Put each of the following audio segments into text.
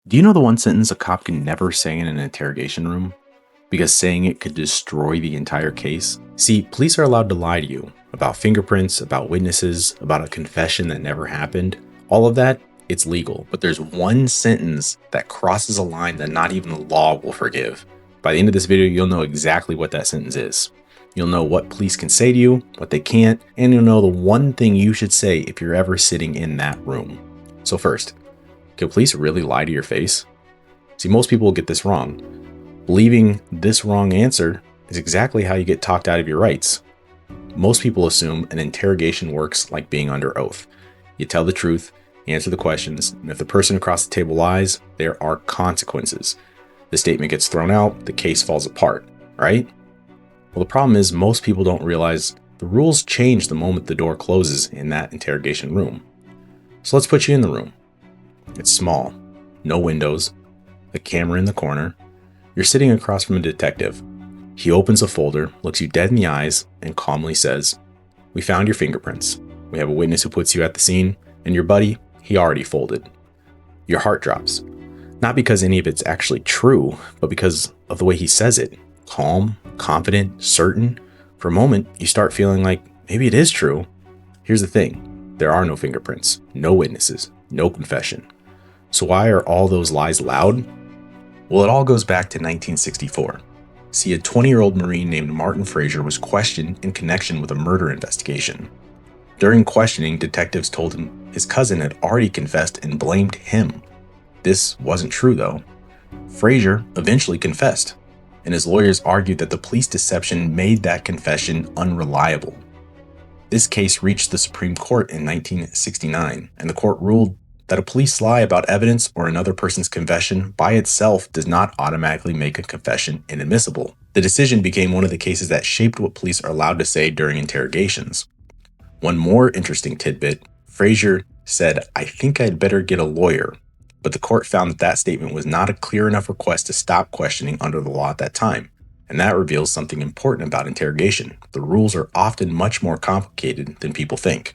Do you know the one sentence a cop can never say in an interrogation room? Because saying it could destroy the entire case? See, police are allowed to lie to you about fingerprints, about witnesses, about a confession that never happened. All of that, it's legal. But there's one sentence that crosses a line that not even the law will forgive. By the end of this video, you'll know exactly what that sentence is. You'll know what police can say to you, what they can't, and you'll know the one thing you should say if you're ever sitting in that room. So first, can police really lie to your face? See, most people get this wrong. Believing this wrong answer is exactly how you get talked out of your rights. Most people assume an interrogation works like being under oath. You tell the truth, answer the questions, and if the person across the table lies, there are consequences. The statement gets thrown out, the case falls apart, right? Well, the problem is most people don't realize the rules change the moment the door closes in that interrogation room. So let's put you in the room. It's small, no windows, a camera in the corner. You're sitting across from a detective. He opens a folder, looks you dead in the eyes, and calmly says, "We found your fingerprints. We have a witness who puts you at the scene, and your buddy, he already folded." Your heart drops. Not because any of it's actually true, but because of the way he says it. Calm, confident, certain. For a moment, you start feeling like maybe it is true. Here's the thing. There are no fingerprints, no witnesses, no confession. So why are all those lies loud? Well, it all goes back to 1964. See, a 20-year-old Marine named Martin Frazier was questioned in connection with a murder investigation. During questioning, detectives told him his cousin had already confessed and blamed him. This wasn't true, though. Frazier eventually confessed, and his lawyers argued that the police deception made that confession unreliable. This case reached the Supreme Court in 1969, and the court ruled that a police lie about evidence or another person's confession by itself does not automatically make a confession inadmissible. The decision became one of the cases that shaped what police are allowed to say during interrogations. One more interesting tidbit, Frazier said, "I think I'd better get a lawyer," but the court found that that statement was not a clear enough request to stop questioning under the law at that time. And that reveals something important about interrogation. The rules are often much more complicated than people think.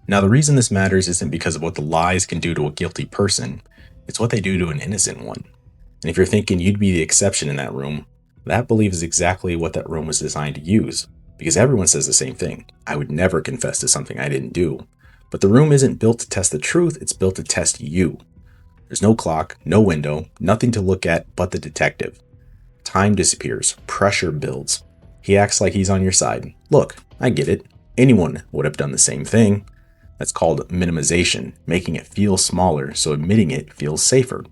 Now, the reason this matters isn't because of what the lies can do to a guilty person, it's what they do to an innocent one. And if you're thinking you'd be the exception in that room, that belief is exactly what that room was designed to use, because everyone says the same thing. I would never confess to something I didn't do. But the room isn't built to test the truth, it's built to test you. There's no clock, no window, nothing to look at but the detective. Time disappears, pressure builds. He acts like he's on your side. Look, I get it. Anyone would have done the same thing. That's called minimization, making it feel smaller so admitting it feels safer.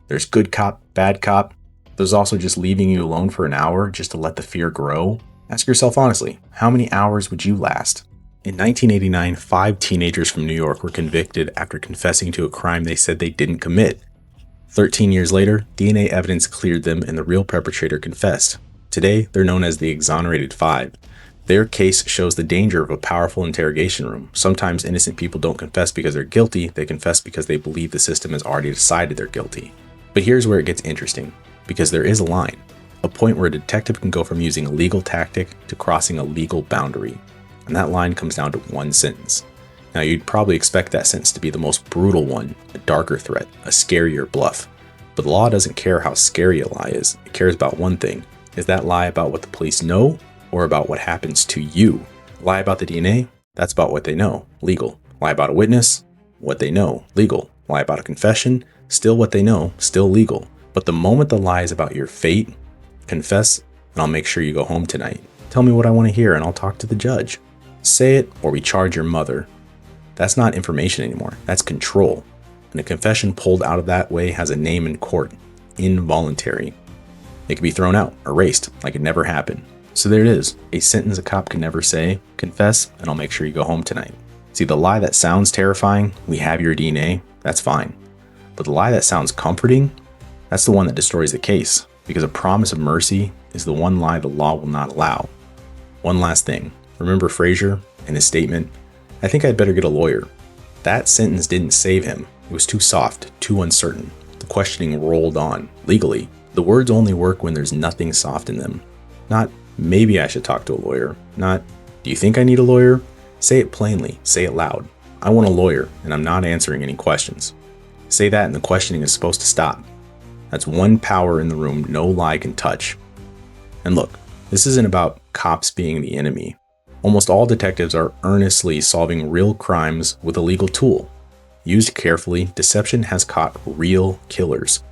There's good cop, bad cop. There's also just leaving you alone for an hour just to let the fear grow. Ask yourself honestly, how many hours would you last? In 1989, 5 teenagers from New York were convicted after confessing to a crime they said they didn't commit. 13 years later, DNA evidence cleared them and the real perpetrator confessed. Today, they're known as the Exonerated Five. Their case shows the danger of a powerful interrogation room. Sometimes innocent people don't confess because they're guilty, they confess because they believe the system has already decided they're guilty. But here's where it gets interesting, because there is a line, a point where a detective can go from using a legal tactic to crossing a legal boundary. And that line comes down to one sentence. Now, you'd probably expect that sentence to be the most brutal one, a darker threat, a scarier bluff. But the law doesn't care how scary a lie is, it cares about one thing. Is that lie about what the police know? Or about what happens to you? Lie about the DNA? That's about what they know, legal. Lie about a witness? What they know, legal. Lie about a confession? Still what they know, still legal. But the moment the lie is about your fate, confess and I'll make sure you go home tonight. Tell me what I want to hear and I'll talk to the judge. Say it or we charge your mother. That's not information anymore, that's control. And a confession pulled out of that way has a name in court, involuntary. It can be thrown out, erased, like it never happened. So there it is, a sentence a cop can never say, confess, and I'll make sure you go home tonight. See, the lie that sounds terrifying, we have your DNA, that's fine. But the lie that sounds comforting, that's the one that destroys the case, because a promise of mercy is the one lie the law will not allow. One last thing, remember Frazier and his statement, "I think I'd better get a lawyer." That sentence didn't save him, it was too soft, too uncertain. The questioning rolled on, legally. The words only work when there's nothing soft in them. Not, maybe I should talk to a lawyer. Not, do you think I need a lawyer? Say it plainly, say it loud. I want a lawyer, and I'm not answering any questions. Say that and the questioning is supposed to stop. That's one power in the room no lie can touch. And look, this isn't about cops being the enemy. Almost all detectives are earnestly solving real crimes with a legal tool. Used carefully, deception has caught real killers.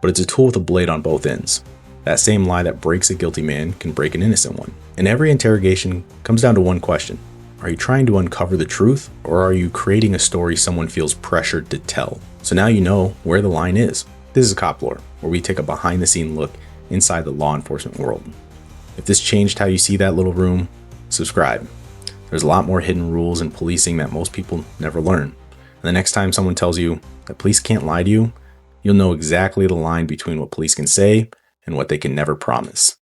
But it's a tool with a blade on both ends. That same lie that breaks a guilty man can break an innocent one. And every interrogation comes down to one question. Are you trying to uncover the truth, or are you creating a story someone feels pressured to tell? So now you know where the line is. This is Cop Lore, where we take a behind-the-scene look inside the law enforcement world. If this changed how you see that little room, subscribe. There's a lot more hidden rules in policing that most people never learn. And the next time someone tells you that police can't lie to you, you'll know exactly the line between what police can say and what they can never promise.